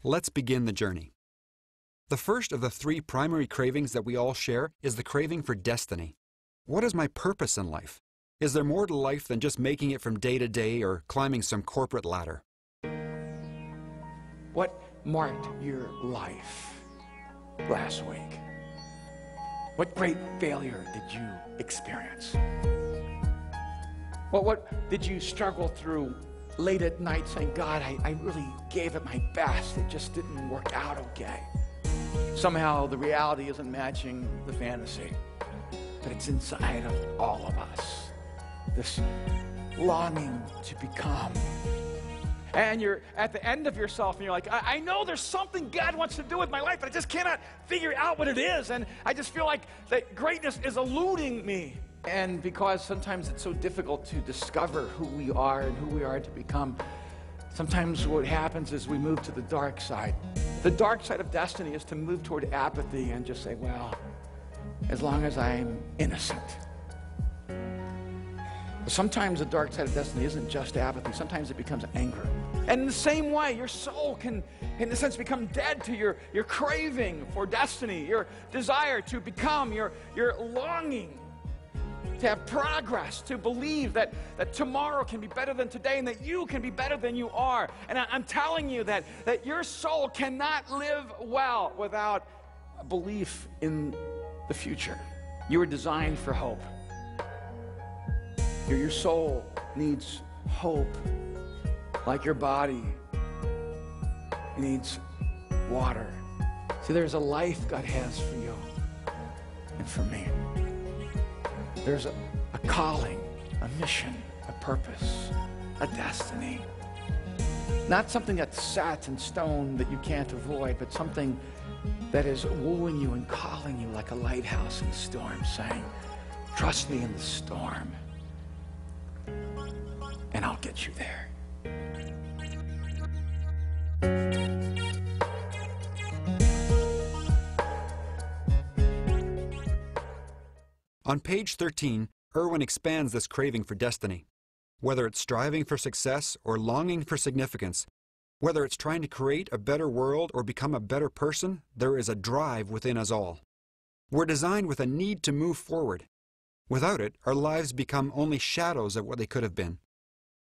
Let's begin the journey. The first of the three primary cravings that we all share is the craving for destiny. What is my purpose in life? Is there more to life than just making it from day to day or climbing some corporate ladder? What marked your life last week? What great failure did you experience? What did you struggle through late at night saying, God, I really gave it my best. It just didn't work out okay. Somehow the reality isn't matching the fantasy, but it's inside of all of us. This longing to become. And you're at the end of yourself and you're like, I know there's something God wants to do with my life, but I just cannot figure out what it is. And I just feel like that greatness is eluding me. And because sometimes it's so difficult to discover who we are and who we are to become, sometimes what happens is we move to the dark side. The dark side of destiny is to move toward apathy and just say, well, as long as I'm innocent. But sometimes the dark side of destiny isn't just apathy. Sometimes it becomes anger. And in the same way, your soul can, in a sense, become dead to your craving for destiny, your desire to become, your longing to have progress, to believe that tomorrow can be better than today and that you can be better than you are. And I'm telling you that your soul cannot live well without a belief in the future. You were designed for hope. Your soul needs hope, like your body needs water. See, there's a life God has for you and for me. There's a calling, a mission, a purpose, a destiny. Not something that's set in stone that you can't avoid, but something that is wooing you and calling you like a lighthouse in the storm, saying, trust me in the storm, and I'll get you there. On page 13, Irwin expands this craving for destiny. Whether it's striving for success or longing for significance, whether it's trying to create a better world or become a better person, there is a drive within us all. We're designed with a need to move forward. Without it, our lives become only shadows of what they could have been.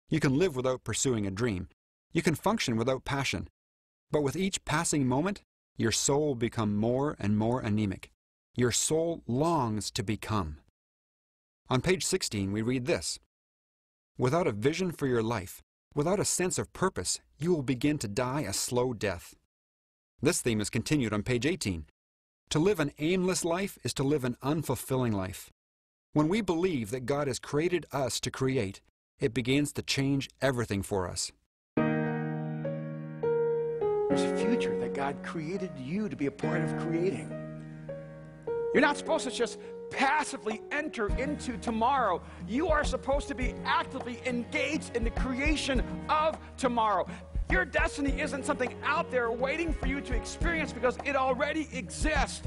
You can live without pursuing a dream. You can function without passion. But with each passing moment, your soul will become more and more anemic. Your soul longs to become. On page 16, we read this. Without a vision for your life, without a sense of purpose, you will begin to die a slow death. This theme is continued on page 18. To live an aimless life is to live an unfulfilling life. When we believe that God has created us to create, it begins to change everything for us. There's a future that God created you to be a part of creating. You're not supposed to just passively enter into tomorrow. You are supposed to be actively engaged in the creation of tomorrow. Your destiny isn't something out there waiting for you to experience because it already exists.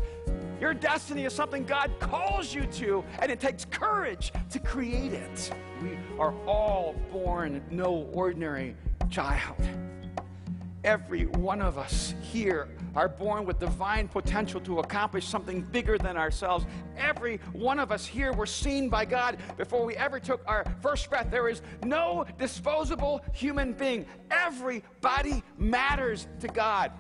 Your destiny is something God calls you to, and it takes courage to create it. We are all born no ordinary child. Every one of us here are born with divine potential to accomplish something bigger than ourselves. Every one of us here were seen by God before we ever took our first breath. There is no disposable human being. Everybody matters to God.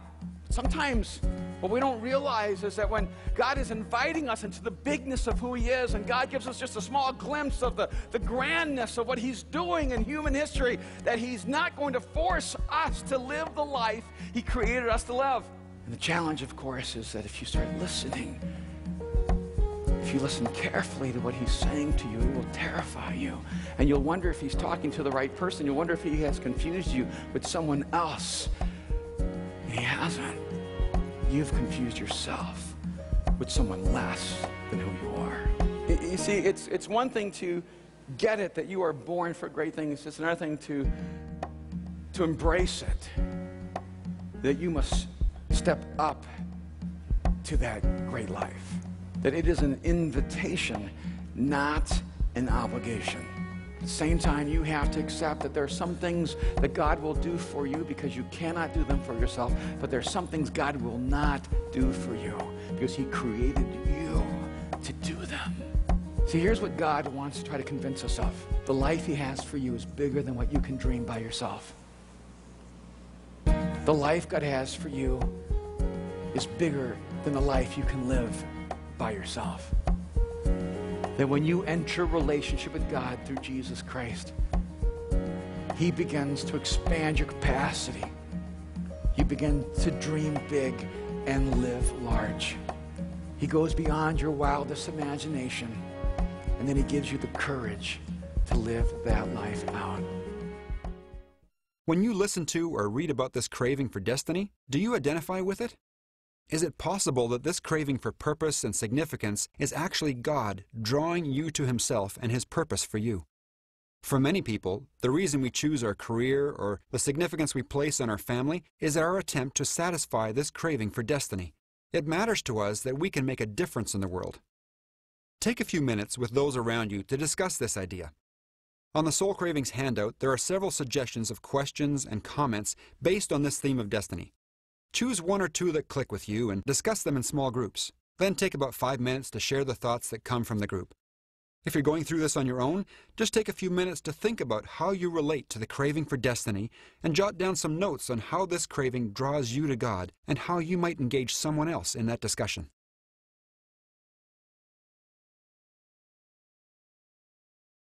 Sometimes what we don't realize is that when God is inviting us into the bigness of who He is, and God gives us just a small glimpse of the grandness of what He's doing in human history, that He's not going to force us to live the life He created us to live. And the challenge, of course, is that if you start listening, if you listen carefully to what He's saying to you, it will terrify you. And you'll wonder if He's talking to the right person. You'll wonder if He has confused you with someone else. And He hasn't. You've confused yourself with someone less than who you are. You see, it's one thing to get it that you are born for great things. It's another thing to embrace it, that you must step up to that great life, that it is an invitation, not an obligation. At the same time, you have to accept that there are some things that God will do for you because you cannot do them for yourself, but there are some things God will not do for you because he created you to do them. See, here's what God wants to try to convince us of. The life he has for you is bigger than what you can dream by yourself. The life God has for you is bigger than the life you can live by yourself. That when you enter a relationship with God through Jesus Christ, he begins to expand your capacity. You begin to dream big and live large. He goes beyond your wildest imagination, and then he gives you the courage to live that life out. When you listen to or read about this craving for destiny, do you identify with it? Is it possible that this craving for purpose and significance is actually God drawing you to himself and his purpose for you? For many people, the reason we choose our career or the significance we place on our family is our attempt to satisfy this craving for destiny. It matters to us that we can make a difference in the world. Take a few minutes with those around you to discuss this idea. On the Soul Cravings handout, there are several suggestions of questions and comments based on this theme of destiny. Choose one or two that click with you and discuss them in small groups. Then take about 5 minutes to share the thoughts that come from the group. If you're going through this on your own, just take a few minutes to think about how you relate to the craving for destiny and jot down some notes on how this craving draws you to God and how you might engage someone else in that discussion.